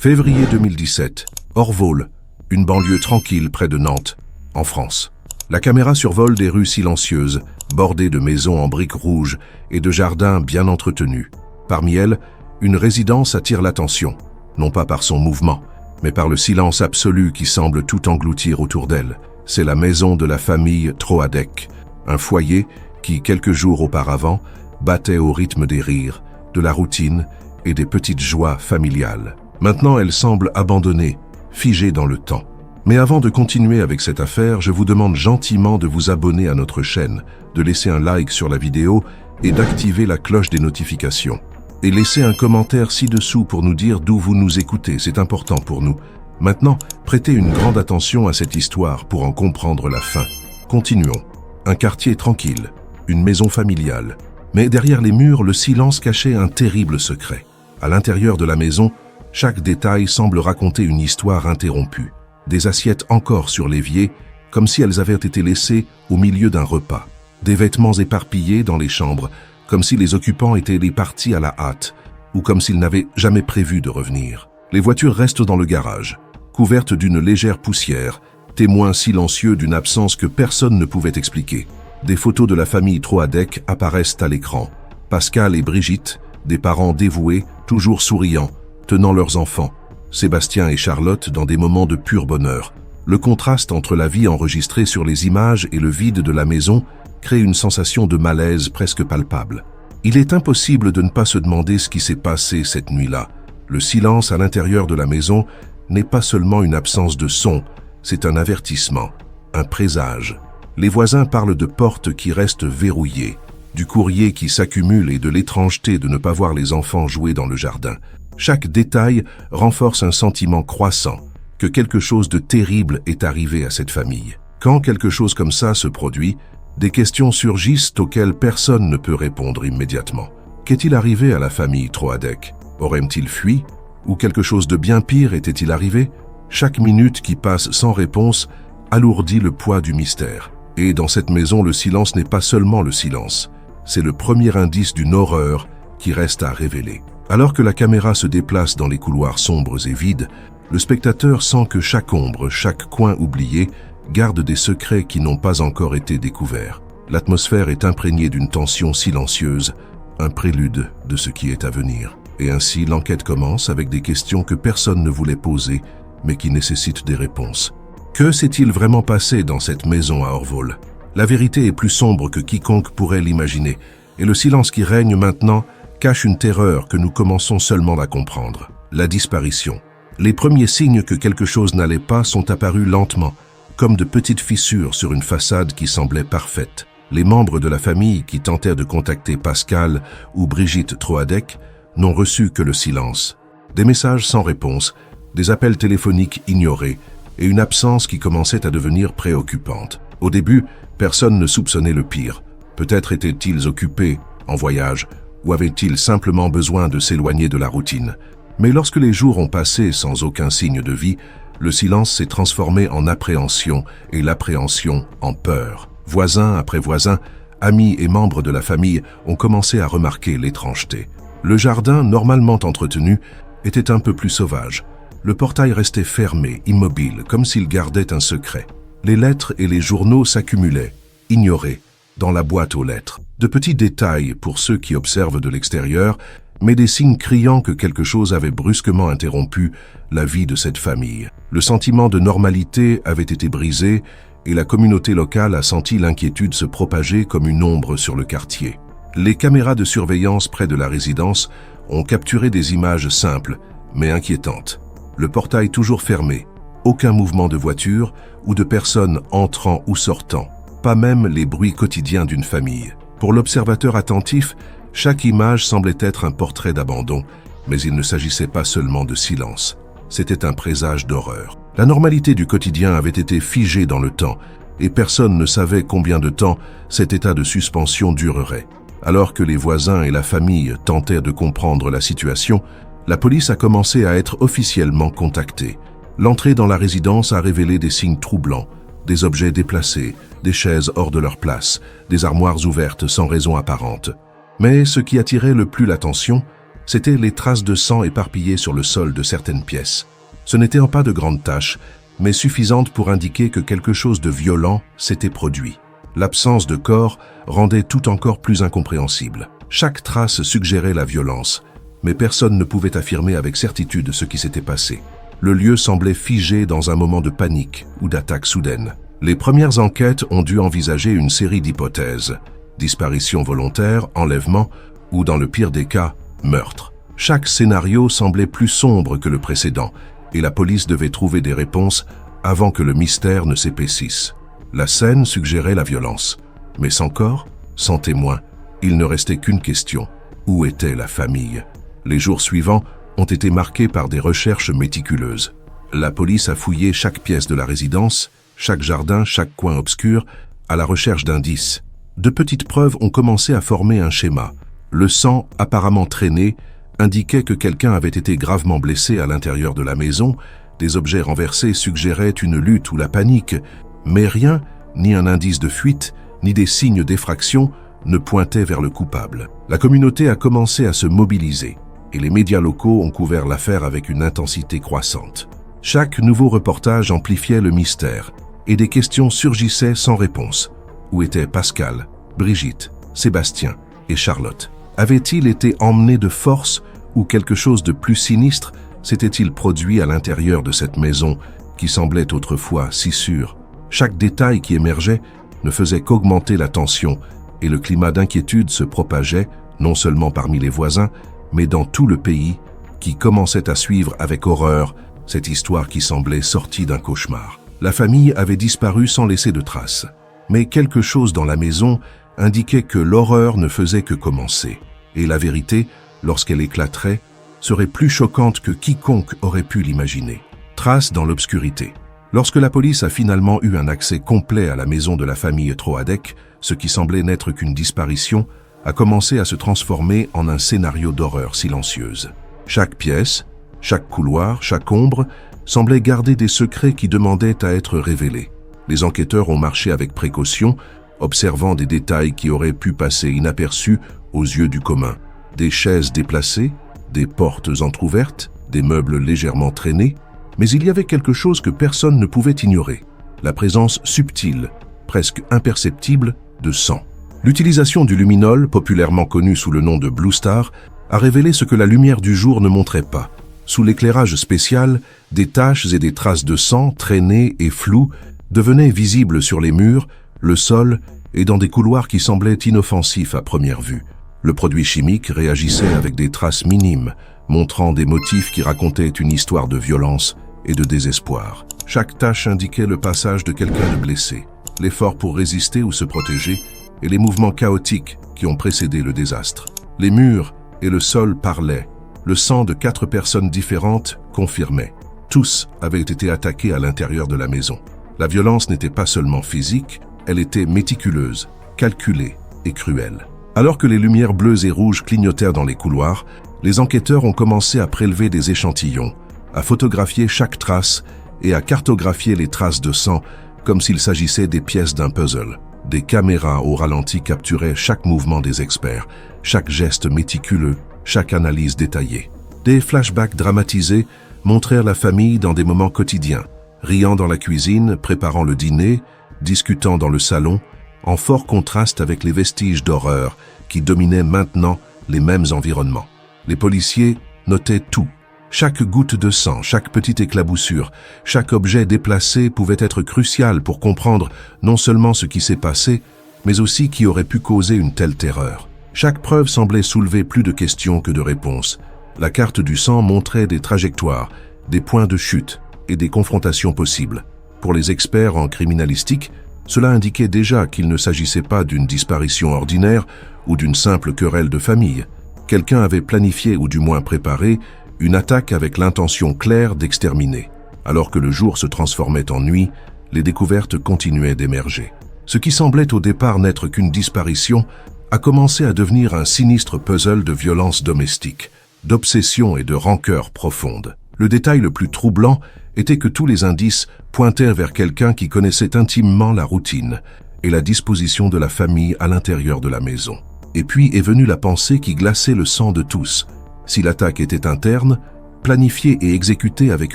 Février 2017, Orvault, une banlieue tranquille près de Nantes, en France. La caméra survole des rues silencieuses, bordées de maisons en briques rouges et de jardins bien entretenus. Parmi elles, une résidence attire l'attention, non pas par son mouvement, mais par le silence absolu qui semble tout engloutir autour d'elle. C'est la maison de la famille Troadec, un foyer qui, quelques jours auparavant, battait au rythme des rires, de la routine et des petites joies familiales. Maintenant, elle semble abandonnée, figée dans le temps. Mais avant de continuer avec cette affaire, je vous demande gentiment de vous abonner à notre chaîne, de laisser un like sur la vidéo et d'activer la cloche des notifications. Et laissez un commentaire ci-dessous pour nous dire d'où vous nous écoutez, c'est important pour nous. Maintenant, prêtez une grande attention à cette histoire pour en comprendre la fin. Continuons. Un quartier tranquille, une maison familiale. Mais derrière les murs, le silence cachait un terrible secret. À l'intérieur de la maison, chaque détail semble raconter une histoire interrompue. Des assiettes encore sur l'évier, comme si elles avaient été laissées au milieu d'un repas. Des vêtements éparpillés dans les chambres, comme si les occupants étaient partis à la hâte, ou comme s'ils n'avaient jamais prévu de revenir. Les voitures restent dans le garage, couvertes d'une légère poussière, témoins silencieux d'une absence que personne ne pouvait expliquer. Des photos de la famille Troadec apparaissent à l'écran. Pascal et Brigitte, des parents dévoués, toujours souriants, tenant leurs enfants. Sébastien et Charlotte dans des moments de pur bonheur. Le contraste entre la vie enregistrée sur les images et le vide de la maison crée une sensation de malaise presque palpable. Il est impossible de ne pas se demander ce qui s'est passé cette nuit-là. Le silence à l'intérieur de la maison n'est pas seulement une absence de son, c'est un avertissement, un présage. Les voisins parlent de portes qui restent verrouillées, du courrier qui s'accumule et de l'étrangeté de ne pas voir les enfants jouer dans le jardin. Chaque détail renforce un sentiment croissant que quelque chose de terrible est arrivé à cette famille. Quand quelque chose comme ça se produit, des questions surgissent auxquelles personne ne peut répondre immédiatement. Qu'est-il arrivé à la famille Troadec? Auraient-ils fui? Ou quelque chose de bien pire était-il arrivé? Chaque minute qui passe sans réponse alourdit le poids du mystère. Et dans cette maison, le silence n'est pas seulement le silence. C'est le premier indice d'une horreur qui reste à révéler. Alors que la caméra se déplace dans les couloirs sombres et vides, le spectateur sent que chaque ombre, chaque coin oublié, garde des secrets qui n'ont pas encore été découverts. L'atmosphère est imprégnée d'une tension silencieuse, un prélude de ce qui est à venir. Et ainsi, l'enquête commence avec des questions que personne ne voulait poser, mais qui nécessitent des réponses. Que s'est-il vraiment passé dans cette maison à Orvault? La vérité est plus sombre que quiconque pourrait l'imaginer, et le silence qui règne maintenant cache une terreur que nous commençons seulement à comprendre. La disparition. Les premiers signes que quelque chose n'allait pas sont apparus lentement, comme de petites fissures sur une façade qui semblait parfaite. Les membres de la famille qui tentèrent de contacter Pascal ou Brigitte Troadec n'ont reçu que le silence. Des messages sans réponse, des appels téléphoniques ignorés et une absence qui commençait à devenir préoccupante. Au début, personne ne soupçonnait le pire. Peut-être étaient-ils occupés, en voyage, ou avaient-ils simplement besoin de s'éloigner de la routine. Mais lorsque les jours ont passé sans aucun signe de vie, le silence s'est transformé en appréhension et l'appréhension en peur. Voisins après voisins, amis et membres de la famille ont commencé à remarquer l'étrangeté. Le jardin, normalement entretenu, était un peu plus sauvage. Le portail restait fermé, immobile, comme s'il gardait un secret. Les lettres et les journaux s'accumulaient, ignorés, dans la boîte aux lettres. De petits détails pour ceux qui observent de l'extérieur, mais des signes criants que quelque chose avait brusquement interrompu la vie de cette famille. Le sentiment de normalité avait été brisé et la communauté locale a senti l'inquiétude se propager comme une ombre sur le quartier. Les caméras de surveillance près de la résidence ont capturé des images simples, mais inquiétantes. Le portail toujours fermé, aucun mouvement de voiture ou de personnes entrant ou sortant, pas même les bruits quotidiens d'une famille. Pour l'observateur attentif, chaque image semblait être un portrait d'abandon, mais il ne s'agissait pas seulement de silence. C'était un présage d'horreur. La normalité du quotidien avait été figée dans le temps, et personne ne savait combien de temps cet état de suspension durerait. Alors que les voisins et la famille tentèrent de comprendre la situation, la police a commencé à être officiellement contactée. L'entrée dans la résidence a révélé des signes troublants, des objets déplacés, des chaises hors de leur place, des armoires ouvertes sans raison apparente. Mais ce qui attirait le plus l'attention, c'étaient les traces de sang éparpillées sur le sol de certaines pièces. Ce n'étaient pas de grandes taches, mais suffisantes pour indiquer que quelque chose de violent s'était produit. L'absence de corps rendait tout encore plus incompréhensible. Chaque trace suggérait la violence, mais personne ne pouvait affirmer avec certitude ce qui s'était passé. Le lieu semblait figé dans un moment de panique ou d'attaque soudaine. Les premières enquêtes ont dû envisager une série d'hypothèses. Disparition volontaire, enlèvement ou, dans le pire des cas, meurtre. Chaque scénario semblait plus sombre que le précédent et la police devait trouver des réponses avant que le mystère ne s'épaississe. La scène suggérait la violence, mais sans corps, sans témoin, il ne restait qu'une question. Où était la famille? Les jours suivants ont été marqués par des recherches méticuleuses. La police a fouillé chaque pièce de la résidence, chaque jardin, chaque coin obscur, à la recherche d'indices. De petites preuves ont commencé à former un schéma. Le sang, apparemment traîné, indiquait que quelqu'un avait été gravement blessé à l'intérieur de la maison. Des objets renversés suggéraient une lutte ou la panique, mais rien, ni un indice de fuite, ni des signes d'effraction, ne pointaient vers le coupable. La communauté a commencé à se mobiliser, et les médias locaux ont couvert l'affaire avec une intensité croissante. Chaque nouveau reportage amplifiait le mystère, et des questions surgissaient sans réponse. Où étaient Pascal, Brigitte, Sébastien et Charlotte? Avaient-ils été emmenés de force ou quelque chose de plus sinistre s'était-il produit à l'intérieur de cette maison qui semblait autrefois si sûre? Chaque détail qui émergeait ne faisait qu'augmenter la tension et le climat d'inquiétude se propageait non seulement parmi les voisins, mais dans tout le pays qui commençait à suivre avec horreur cette histoire qui semblait sortie d'un cauchemar. La famille avait disparu sans laisser de traces, mais quelque chose dans la maison indiquait que l'horreur ne faisait que commencer, et la vérité, lorsqu'elle éclaterait, serait plus choquante que quiconque aurait pu l'imaginer. Traces dans l'obscurité. Lorsque la police a finalement eu un accès complet à la maison de la famille Troadec, ce qui semblait n'être qu'une disparition a commencé à se transformer en un scénario d'horreur silencieuse. Chaque pièce, chaque couloir, chaque ombre semblait garder des secrets qui demandaient à être révélés. Les enquêteurs ont marché avec précaution, observant des détails qui auraient pu passer inaperçus aux yeux du commun. Des chaises déplacées, des portes entr'ouvertes, des meubles légèrement traînés, mais il y avait quelque chose que personne ne pouvait ignorer. La présence subtile, presque imperceptible, de sang. L'utilisation du luminol, populairement connu sous le nom de Blue Star, a révélé ce que la lumière du jour ne montrait pas. Sous l'éclairage spécial, des taches et des traces de sang, traînées et floues, devenaient visibles sur les murs, le sol et dans des couloirs qui semblaient inoffensifs à première vue. Le produit chimique réagissait avec des traces minimes, montrant des motifs qui racontaient une histoire de violence et de désespoir. Chaque tache indiquait le passage de quelqu'un de blessé, l'effort pour résister ou se protéger, et les mouvements chaotiques qui ont précédé le désastre. Les murs et le sol parlaient. Le sang de 4 personnes différentes confirmait. Tous avaient été attaqués à l'intérieur de la maison. La violence n'était pas seulement physique, elle était méticuleuse, calculée et cruelle. Alors que les lumières bleues et rouges clignotèrent dans les couloirs, les enquêteurs ont commencé à prélever des échantillons, à photographier chaque trace et à cartographier les traces de sang comme s'il s'agissait des pièces d'un puzzle. Des caméras au ralenti capturaient chaque mouvement des experts, chaque geste méticuleux, chaque analyse détaillée. Des flashbacks dramatisés montrèrent la famille dans des moments quotidiens, riant dans la cuisine, préparant le dîner, discutant dans le salon, en fort contraste avec les vestiges d'horreur qui dominaient maintenant les mêmes environnements. Les policiers notaient tout. Chaque goutte de sang, chaque petite éclaboussure, chaque objet déplacé pouvait être crucial pour comprendre non seulement ce qui s'est passé, mais aussi qui aurait pu causer une telle terreur. Chaque preuve semblait soulever plus de questions que de réponses. La carte du sang montrait des trajectoires, des points de chute et des confrontations possibles. Pour les experts en criminalistique, cela indiquait déjà qu'il ne s'agissait pas d'une disparition ordinaire ou d'une simple querelle de famille. Quelqu'un avait planifié ou du moins préparé une attaque avec l'intention claire d'exterminer. Alors que le jour se transformait en nuit, les découvertes continuaient d'émerger. Ce qui semblait au départ n'être qu'une disparition a commencé à devenir un sinistre puzzle de violence domestique, d'obsession et de rancœur profonde. Le détail le plus troublant était que tous les indices pointaient vers quelqu'un qui connaissait intimement la routine et la disposition de la famille à l'intérieur de la maison. Et puis est venue la pensée qui glaçait le sang de tous. Si l'attaque était interne, planifiée et exécutée avec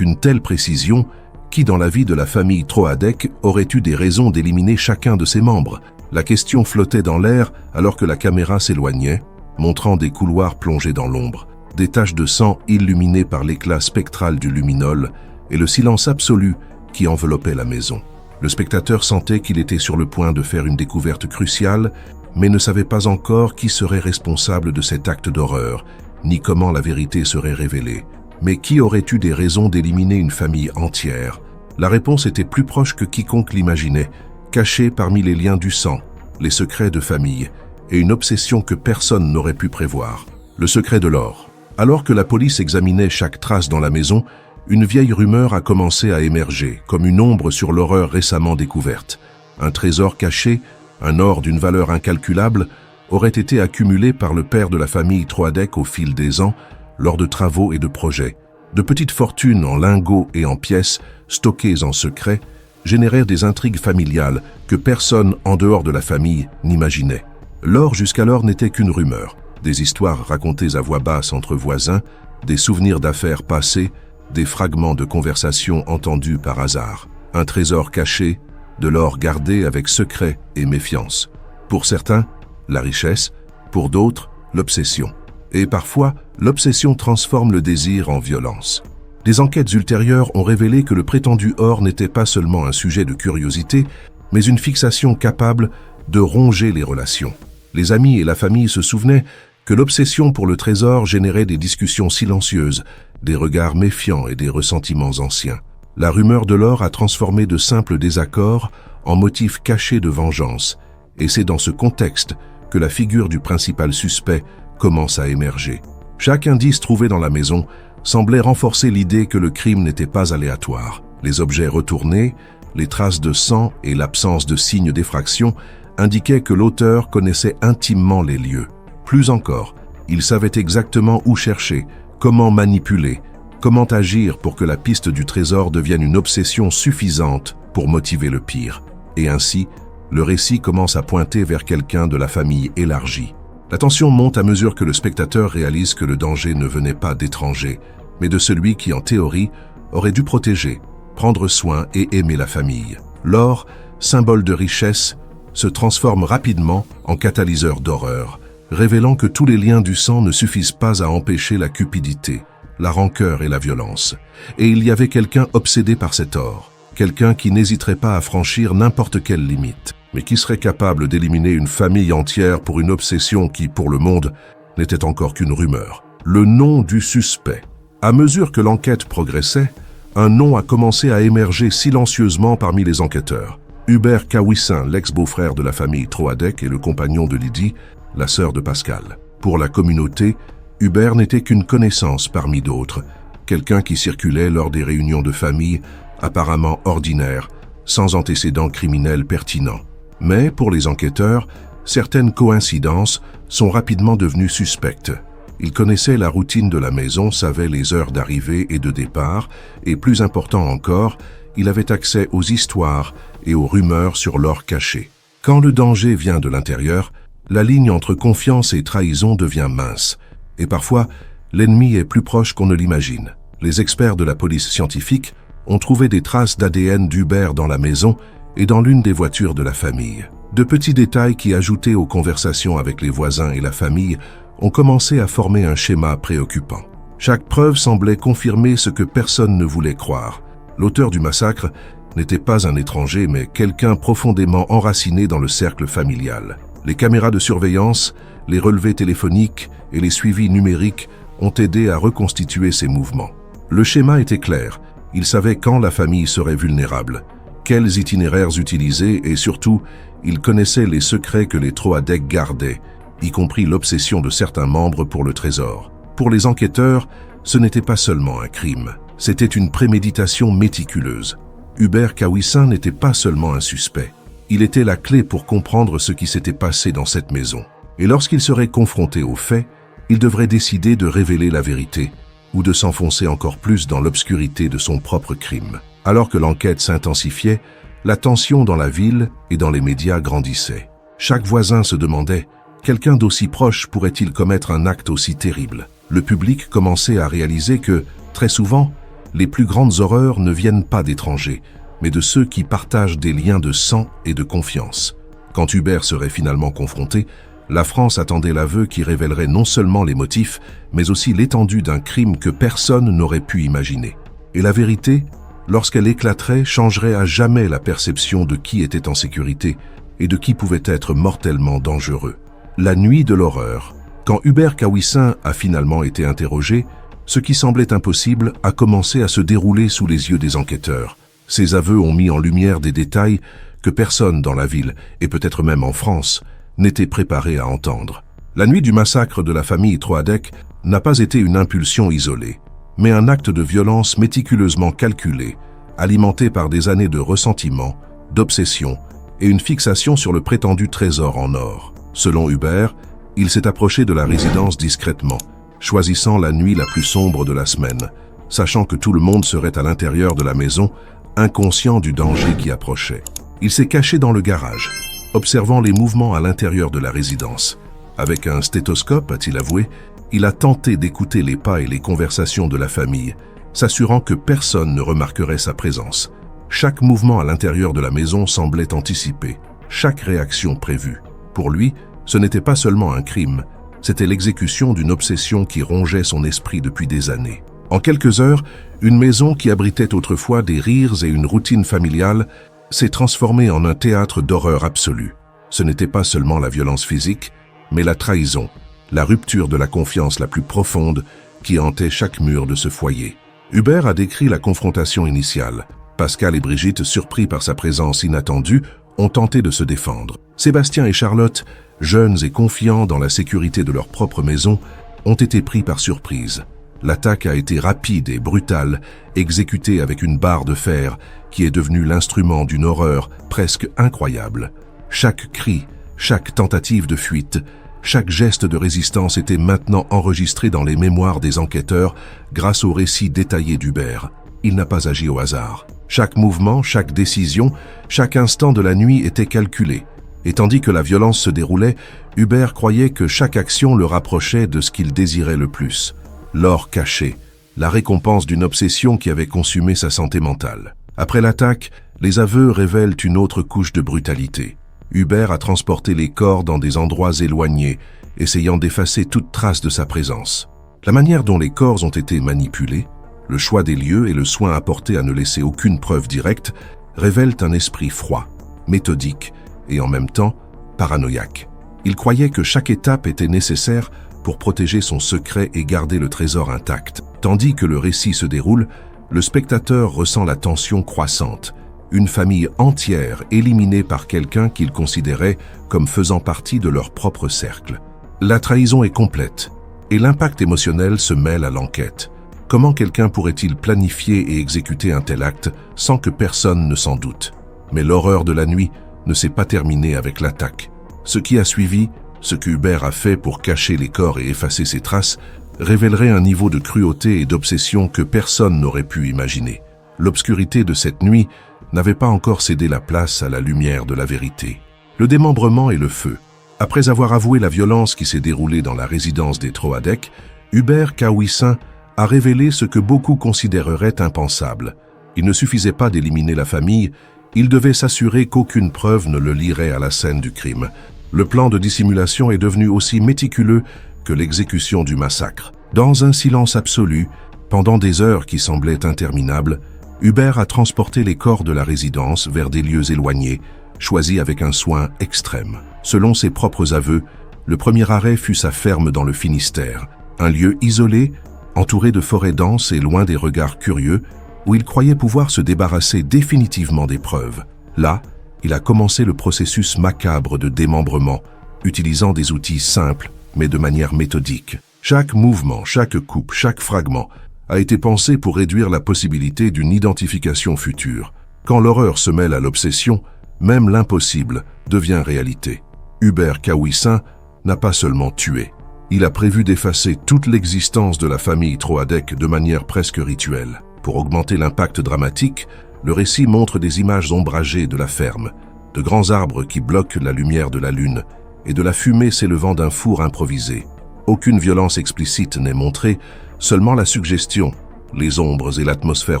une telle précision, qui dans la vie de la famille Troadec aurait eu des raisons d'éliminer chacun de ses membres? La question flottait dans l'air alors que la caméra s'éloignait, montrant des couloirs plongés dans l'ombre, des taches de sang illuminées par l'éclat spectral du luminol et le silence absolu qui enveloppait la maison. Le spectateur sentait qu'il était sur le point de faire une découverte cruciale, mais ne savait pas encore qui serait responsable de cet acte d'horreur, ni comment la vérité serait révélée. Mais qui aurait eu des raisons d'éliminer une famille entière? La réponse était plus proche que quiconque l'imaginait, cachée parmi les liens du sang, les secrets de famille, et une obsession que personne n'aurait pu prévoir. Le secret de l'or. Alors que la police examinait chaque trace dans la maison, une vieille rumeur a commencé à émerger, comme une ombre sur l'horreur récemment découverte. Un trésor caché, un or d'une valeur incalculable, aurait été accumulé par le père de la famille Troadec au fil des ans, lors de travaux et de projets. De petites fortunes en lingots et en pièces, stockées en secret, générèrent des intrigues familiales que personne en dehors de la famille n'imaginait. L'or jusqu'alors n'était qu'une rumeur, des histoires racontées à voix basse entre voisins, des souvenirs d'affaires passées, des fragments de conversations entendues par hasard. Un trésor caché, de l'or gardé avec secret et méfiance. Pour certains, la richesse, pour d'autres, l'obsession. Et parfois, l'obsession transforme le désir en violence. Des enquêtes ultérieures ont révélé que le prétendu or n'était pas seulement un sujet de curiosité, mais une fixation capable de ronger les relations. Les amis et la famille se souvenaient que l'obsession pour le trésor générait des discussions silencieuses, des regards méfiants et des ressentiments anciens. La rumeur de l'or a transformé de simples désaccords en motifs cachés de vengeance, et c'est dans ce contexte que la figure du principal suspect commence à émerger. Chaque indice trouvé dans la maison semblait renforcer l'idée que le crime n'était pas aléatoire. Les objets retournés, les traces de sang et l'absence de signes d'effraction indiquaient que l'auteur connaissait intimement les lieux. Plus encore, il savait exactement où chercher, comment manipuler, comment agir pour que la piste du trésor devienne une obsession suffisante pour motiver le pire. Et ainsi, le récit commence à pointer vers quelqu'un de la famille élargie. La tension monte à mesure que le spectateur réalise que le danger ne venait pas d'étrangers, mais de celui qui, en théorie, aurait dû protéger, prendre soin et aimer la famille. L'or, symbole de richesse, se transforme rapidement en catalyseur d'horreur, révélant que tous les liens du sang ne suffisent pas à empêcher la cupidité, la rancœur et la violence. Et il y avait quelqu'un obsédé par cet or, quelqu'un qui n'hésiterait pas à franchir n'importe quelle limite, mais qui serait capable d'éliminer une famille entière pour une obsession qui, pour le monde, n'était encore qu'une rumeur. Le nom du suspect. À mesure que l'enquête progressait, un nom a commencé à émerger silencieusement parmi les enquêteurs. Hubert Kawissin, l'ex-beau-frère de la famille Troadec et le compagnon de Lydie, la sœur de Pascal. Pour la communauté, Hubert n'était qu'une connaissance parmi d'autres, quelqu'un qui circulait lors des réunions de famille, apparemment ordinaire, sans antécédents criminels pertinents. Mais pour les enquêteurs, certaines coïncidences sont rapidement devenues suspectes. Il connaissait la routine de la maison, savait les heures d'arrivée et de départ, et plus important encore, il avait accès aux histoires et aux rumeurs sur l'or caché. Quand le danger vient de l'intérieur, la ligne entre confiance et trahison devient mince, et parfois, l'ennemi est plus proche qu'on ne l'imagine. Les experts de la police scientifique ont trouvé des traces d'ADN d'Hubert dans la maison et dans l'une des voitures de la famille. De petits détails qui, ajoutés aux conversations avec les voisins et la famille, ont commencé à former un schéma préoccupant. Chaque preuve semblait confirmer ce que personne ne voulait croire. L'auteur du massacre n'était pas un étranger, mais quelqu'un profondément enraciné dans le cercle familial. Les caméras de surveillance, les relevés téléphoniques et les suivis numériques ont aidé à reconstituer ces mouvements. Le schéma était clair. Il savait quand la famille serait vulnérable, quels itinéraires utiliser et surtout, il connaissait les secrets que les Troadec gardaient, y compris l'obsession de certains membres pour le trésor. Pour les enquêteurs, ce n'était pas seulement un crime, c'était une préméditation méticuleuse. Hubert Kawissin n'était pas seulement un suspect, il était la clé pour comprendre ce qui s'était passé dans cette maison. Et lorsqu'il serait confronté aux faits, il devrait décider de révéler la vérité ou de s'enfoncer encore plus dans l'obscurité de son propre crime. Alors que l'enquête s'intensifiait, la tension dans la ville et dans les médias grandissait. Chaque voisin se demandait, quelqu'un d'aussi proche pourrait-il commettre un acte aussi terrible? le public commençait à réaliser que, très souvent, les plus grandes horreurs ne viennent pas d'étrangers, mais de ceux qui partagent des liens de sang et de confiance. Quand Hubert serait finalement confronté, la France attendait l'aveu qui révélerait non seulement les motifs, mais aussi l'étendue d'un crime que personne n'aurait pu imaginer. Et la vérité, lorsqu'elle éclaterait, changerait à jamais la perception de qui était en sécurité et de qui pouvait être mortellement dangereux. La nuit de l'horreur. Quand Hubert Kawissin a finalement été interrogé, ce qui semblait impossible a commencé à se dérouler sous les yeux des enquêteurs. Ses aveux ont mis en lumière des détails que personne dans la ville, et peut-être même en France, n'était préparé à entendre. La nuit du massacre de la famille Troadec n'a pas été une impulsion isolée, mais un acte de violence méticuleusement calculé, alimenté par des années de ressentiment, d'obsession et une fixation sur le prétendu trésor en or. Selon Hubert, il s'est approché de la résidence discrètement, choisissant la nuit la plus sombre de la semaine, sachant que tout le monde serait à l'intérieur de la maison, inconscient du danger qui approchait. Il s'est caché dans le garage, observant les mouvements à l'intérieur de la résidence. Avec un stéthoscope, a-t-il avoué, il a tenté d'écouter les pas et les conversations de la famille, s'assurant que personne ne remarquerait sa présence. Chaque mouvement à l'intérieur de la maison semblait anticipé, chaque réaction prévue. Pour lui, ce n'était pas seulement un crime, c'était l'exécution d'une obsession qui rongeait son esprit depuis des années. En quelques heures, une maison qui abritait autrefois des rires et une routine familiale s'est transformée en un théâtre d'horreur absolue. Ce n'était pas seulement la violence physique, mais la trahison, la rupture de la confiance la plus profonde qui hantait chaque mur de ce foyer. Hubert a décrit la confrontation initiale. Pascal et Brigitte, surpris par sa présence inattendue, ont tenté de se défendre. Sébastien et Charlotte, jeunes et confiants dans la sécurité de leur propre maison, ont été pris par surprise. L'attaque a été rapide et brutale, exécutée avec une barre de fer qui est devenue l'instrument d'une horreur presque incroyable. Chaque cri, chaque tentative de fuite, chaque geste de résistance était maintenant enregistré dans les mémoires des enquêteurs grâce au récit détaillé d'Hubert. Il n'a pas agi au hasard. Chaque mouvement, chaque décision, chaque instant de la nuit était calculé. Et tandis que la violence se déroulait, Hubert croyait que chaque action le rapprochait de ce qu'il désirait le plus. L'or caché, la récompense d'une obsession qui avait consumé sa santé mentale. Après l'attaque, les aveux révèlent une autre couche de brutalité. Hubert a transporté les corps dans des endroits éloignés, essayant d'effacer toute trace de sa présence. La manière dont les corps ont été manipulés, le choix des lieux et le soin apporté à ne laisser aucune preuve directe révèlent un esprit froid, méthodique et en même temps paranoïaque. Il croyait que chaque étape était nécessaire pour protéger son secret et garder le trésor intact. Tandis que le récit se déroule, le spectateur ressent la tension croissante. Une famille entière éliminée par quelqu'un qu'il considérait comme faisant partie de leur propre cercle. La trahison est complète, et l'impact émotionnel se mêle à l'enquête. Comment quelqu'un pourrait-il planifier et exécuter un tel acte sans que personne ne s'en doute? Mais l'horreur de la nuit ne s'est pas terminée avec l'attaque. Ce qui a suivi, ce que Hubert a fait pour cacher les corps et effacer ses traces, révélerait un niveau de cruauté et d'obsession que personne n'aurait pu imaginer. L'obscurité de cette nuit n'avait pas encore cédé la place à la lumière de la vérité. Le démembrement et le feu. Après avoir avoué la violence qui s'est déroulée dans la résidence des Troadec, Hubert Kawissin a révélé ce que beaucoup considéreraient impensable. Il ne suffisait pas d'éliminer la famille, il devait s'assurer qu'aucune preuve ne le lierait à la scène du crime. Le plan de dissimulation est devenu aussi méticuleux que l'exécution du massacre. Dans un silence absolu, pendant des heures qui semblaient interminables, Hubert a transporté les corps de la résidence vers des lieux éloignés, choisis avec un soin extrême. Selon ses propres aveux, le premier arrêt fut sa ferme dans le Finistère, un lieu isolé, entouré de forêts denses et loin des regards curieux, où il croyait pouvoir se débarrasser définitivement des preuves. Là, il a commencé le processus macabre de démembrement, utilisant des outils simples, mais de manière méthodique. Chaque mouvement, chaque coupe, chaque fragment a été pensé pour réduire la possibilité d'une identification future. Quand l'horreur se mêle à l'obsession, même l'impossible devient réalité. Hubert Kawissin n'a pas seulement tué, il a prévu d'effacer toute l'existence de la famille Troadec de manière presque rituelle. Pour augmenter l'impact dramatique, le récit montre des images ombragées de la ferme, de grands arbres qui bloquent la lumière de la lune et de la fumée s'élevant d'un four improvisé. Aucune violence explicite n'est montrée, seulement la suggestion, les ombres et l'atmosphère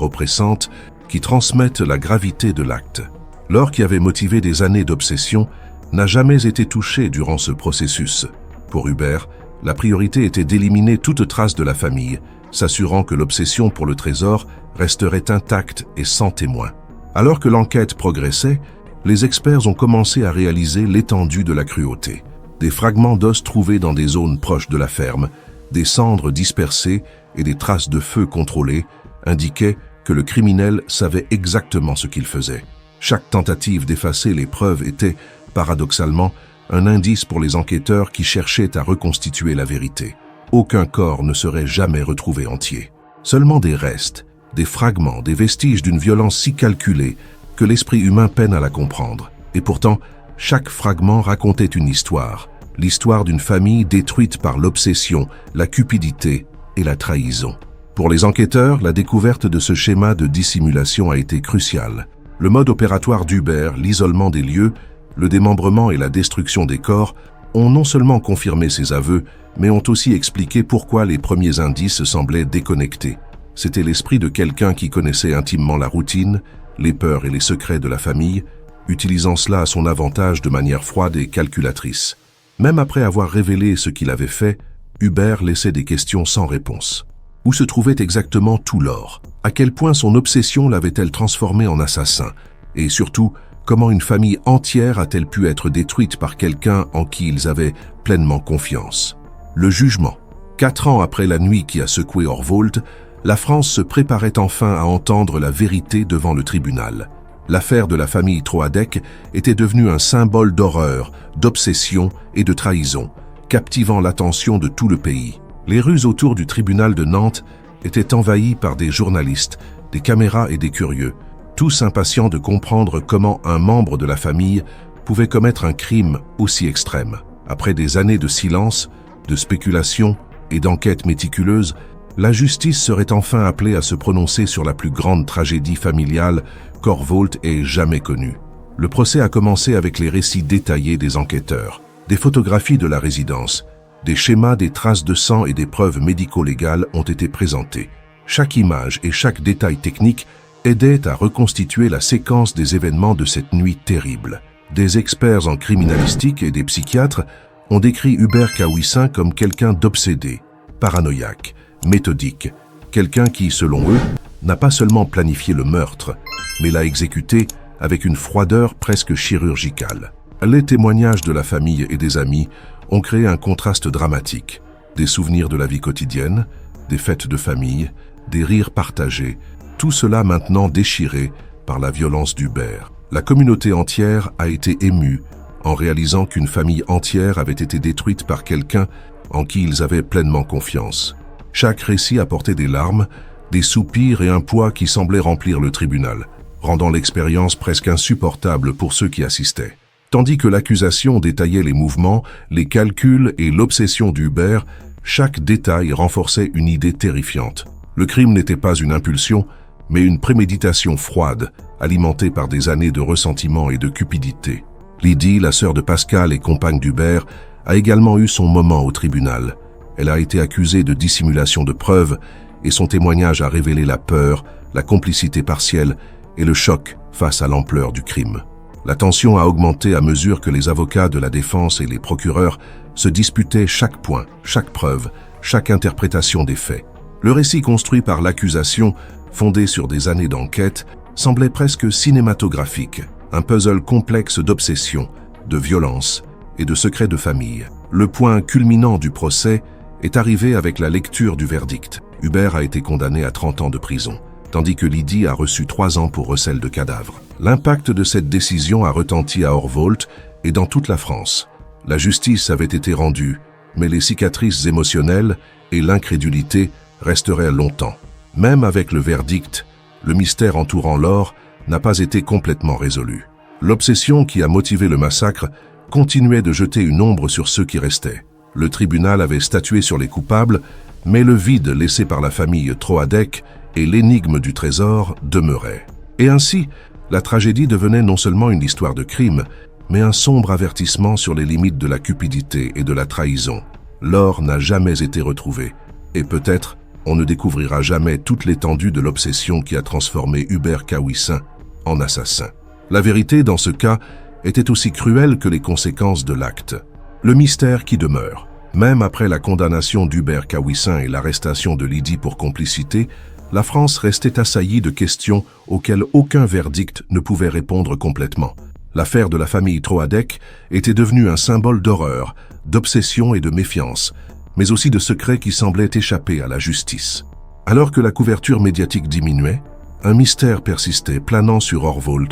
oppressante qui transmettent la gravité de l'acte. L'or qui avait motivé des années d'obsession n'a jamais été touché durant ce processus. Pour Hubert, la priorité était d'éliminer toute trace de la famille, s'assurant que l'obsession pour le trésor resterait intacte et sans témoin. Alors que l'enquête progressait, les experts ont commencé à réaliser l'étendue de la cruauté. Des fragments d'os trouvés dans des zones proches de la ferme, des cendres dispersées et des traces de feu contrôlées indiquaient que le criminel savait exactement ce qu'il faisait. Chaque tentative d'effacer les preuves était, paradoxalement, un indice pour les enquêteurs qui cherchaient à reconstituer la vérité. Aucun corps ne serait jamais retrouvé entier. Seulement des restes, des fragments, des vestiges d'une violence si calculée que l'esprit humain peine à la comprendre. Et pourtant, chaque fragment racontait une histoire, l'histoire d'une famille détruite par l'obsession, la cupidité et la trahison. Pour les enquêteurs, la découverte de ce schéma de dissimulation a été cruciale. Le mode opératoire d'Hubert, l'isolement des lieux, le démembrement et la destruction des corps ont non seulement confirmé ses aveux, mais ont aussi expliqué pourquoi les premiers indices semblaient déconnectés. C'était l'esprit de quelqu'un qui connaissait intimement la routine, les peurs et les secrets de la famille, utilisant cela à son avantage de manière froide et calculatrice. Même après avoir révélé ce qu'il avait fait, Hubert laissait des questions sans réponse. Où se trouvait exactement tout l'or? À quel point son obsession l'avait-elle transformé en assassin? Et surtout, comment une famille entière a-t-elle pu être détruite par quelqu'un en qui ils avaient pleinement confiance? Le jugement. 4 ans après la nuit qui a secoué Orvault, la France se préparait enfin à entendre la vérité devant le tribunal. L'affaire de la famille Troadec était devenue un symbole d'horreur, d'obsession et de trahison, captivant l'attention de tout le pays. Les rues autour du tribunal de Nantes étaient envahies par des journalistes, des caméras et des curieux, tous impatients de comprendre comment un membre de la famille pouvait commettre un crime aussi extrême. Après des années de silence, de spéculation et d'enquêtes méticuleuses, la justice serait enfin appelée à se prononcer sur la plus grande tragédie familiale qu'Orvault ait jamais connue. Le procès a commencé avec les récits détaillés des enquêteurs, des photographies de la résidence, des schémas, des traces de sang et des preuves médico-légales ont été présentés. Chaque image et chaque détail technique aidait à reconstituer la séquence des événements de cette nuit terrible. Des experts en criminalistique et des psychiatres ont décrit Hubert Kaouissin comme quelqu'un d'obsédé, paranoïaque, méthodique, quelqu'un qui, selon eux, n'a pas seulement planifié le meurtre, mais l'a exécuté avec une froideur presque chirurgicale. Les témoignages de la famille et des amis ont créé un contraste dramatique. Des souvenirs de la vie quotidienne, des fêtes de famille, des rires partagés, tout cela maintenant déchiré par la violence d'Hubert. La communauté entière a été émue en réalisant qu'une famille entière avait été détruite par quelqu'un en qui ils avaient pleinement confiance. Chaque récit apportait des larmes, des soupirs et un poids qui semblait remplir le tribunal, rendant l'expérience presque insupportable pour ceux qui assistaient. Tandis que l'accusation détaillait les mouvements, les calculs et l'obsession d'Hubert, chaque détail renforçait une idée terrifiante. Le crime n'était pas une impulsion, mais une préméditation froide, alimentée par des années de ressentiment et de cupidité. Lydie, la sœur de Pascal et compagne d'Hubert, a également eu son moment au tribunal. Elle a été accusée de dissimulation de preuves et son témoignage a révélé la peur, la complicité partielle et le choc face à l'ampleur du crime. La tension a augmenté à mesure que les avocats de la défense et les procureurs se disputaient chaque point, chaque preuve, chaque interprétation des faits. Le récit construit par l'accusation, fondé sur des années d'enquête, semblait presque cinématographique, un puzzle complexe d'obsession, de violence et de secrets de famille. Le point culminant du procès est arrivé avec la lecture du verdict. Hubert a été condamné à 30 ans de prison, tandis que Lydie a reçu 3 ans pour recel de cadavres. L'impact de cette décision a retenti à Orvault et dans toute la France. La justice avait été rendue, mais les cicatrices émotionnelles et l'incrédulité resteraient longtemps. Même avec le verdict, le mystère entourant l'or n'a pas été complètement résolu. L'obsession qui a motivé le massacre continuait de jeter une ombre sur ceux qui restaient. Le tribunal avait statué sur les coupables, mais le vide laissé par la famille Troadec et l'énigme du trésor demeuraient. Et ainsi, la tragédie devenait non seulement une histoire de crime, mais un sombre avertissement sur les limites de la cupidité et de la trahison. L'or n'a jamais été retrouvé. Et peut-être, on ne découvrira jamais toute l'étendue de l'obsession qui a transformé Hubert Kawissin en assassin. La vérité, dans ce cas, était aussi cruelle que les conséquences de l'acte. Le mystère qui demeure. Même après la condamnation d'Hubert Kawissin et l'arrestation de Lydie pour complicité, la France restait assaillie de questions auxquelles aucun verdict ne pouvait répondre complètement. L'affaire de la famille Troadec était devenue un symbole d'horreur, d'obsession et de méfiance, mais aussi de secrets qui semblaient échapper à la justice. Alors que la couverture médiatique diminuait, un mystère persistait, planant sur Orvault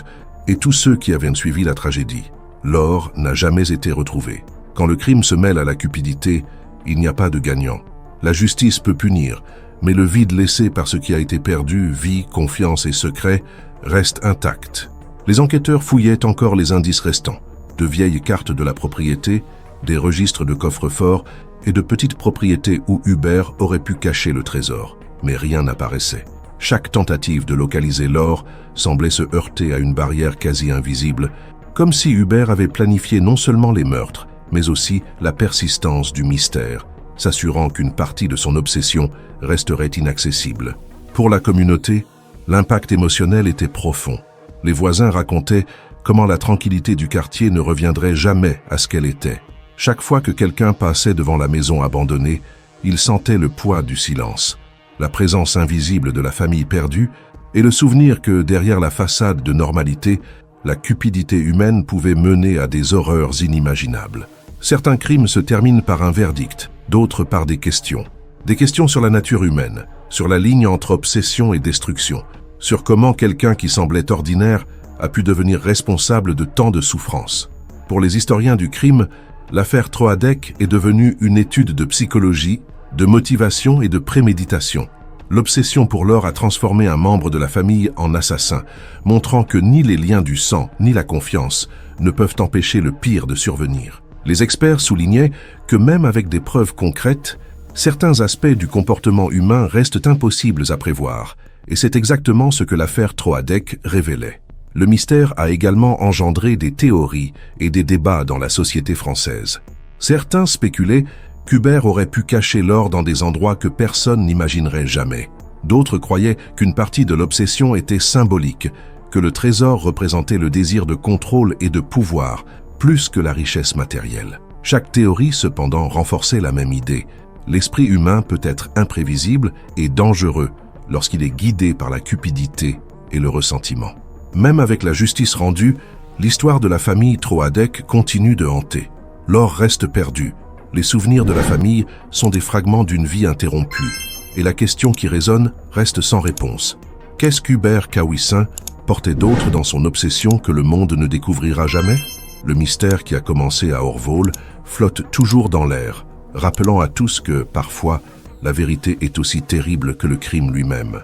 et tous ceux qui avaient suivi la tragédie. L'or n'a jamais été retrouvé. Quand le crime se mêle à la cupidité, il n'y a pas de gagnant. La justice peut punir, mais le vide laissé par ce qui a été perdu, vie, confiance et secret, reste intact. Les enquêteurs fouillaient encore les indices restants, de vieilles cartes de la propriété, des registres de coffres-forts et de petites propriétés où Hubert aurait pu cacher le trésor. Mais rien n'apparaissait. Chaque tentative de localiser l'or semblait se heurter à une barrière quasi invisible, comme si Hubert avait planifié non seulement les meurtres, mais aussi la persistance du mystère, s'assurant qu'une partie de son obsession resterait inaccessible. Pour la communauté, l'impact émotionnel était profond. Les voisins racontaient comment la tranquillité du quartier ne reviendrait jamais à ce qu'elle était. Chaque fois que quelqu'un passait devant la maison abandonnée, il sentait le poids du silence, la présence invisible de la famille perdue et le souvenir que derrière la façade de normalité, la cupidité humaine pouvait mener à des horreurs inimaginables. Certains crimes se terminent par un verdict, d'autres par des questions. Des questions sur la nature humaine, sur la ligne entre obsession et destruction, sur comment quelqu'un qui semblait ordinaire a pu devenir responsable de tant de souffrances. Pour les historiens du crime, l'affaire Troadec est devenue une étude de psychologie, de motivation et de préméditation. L'obsession pour l'or a transformé un membre de la famille en assassin, montrant que ni les liens du sang ni la confiance ne peuvent empêcher le pire de survenir. Les experts soulignaient que même avec des preuves concrètes, certains aspects du comportement humain restent impossibles à prévoir, et c'est exactement ce que l'affaire Troadec révélait. Le mystère a également engendré des théories et des débats dans la société française. Certains spéculaient qu'Hubert aurait pu cacher l'or dans des endroits que personne n'imaginerait jamais. D'autres croyaient qu'une partie de l'obsession était symbolique, que le trésor représentait le désir de contrôle et de pouvoir, plus que la richesse matérielle. Chaque théorie, cependant, renforçait la même idée. L'esprit humain peut être imprévisible et dangereux lorsqu'il est guidé par la cupidité et le ressentiment. Même avec la justice rendue, l'histoire de la famille Troadec continue de hanter. L'or reste perdu. Les souvenirs de la famille sont des fragments d'une vie interrompue, et la question qui résonne reste sans réponse. Qu'est-ce qu'Hubert Kawissin portait d'autre dans son obsession que le monde ne découvrira jamais? Le mystère qui a commencé à Orvault flotte toujours dans l'air, rappelant à tous que, parfois, la vérité est aussi terrible que le crime lui-même.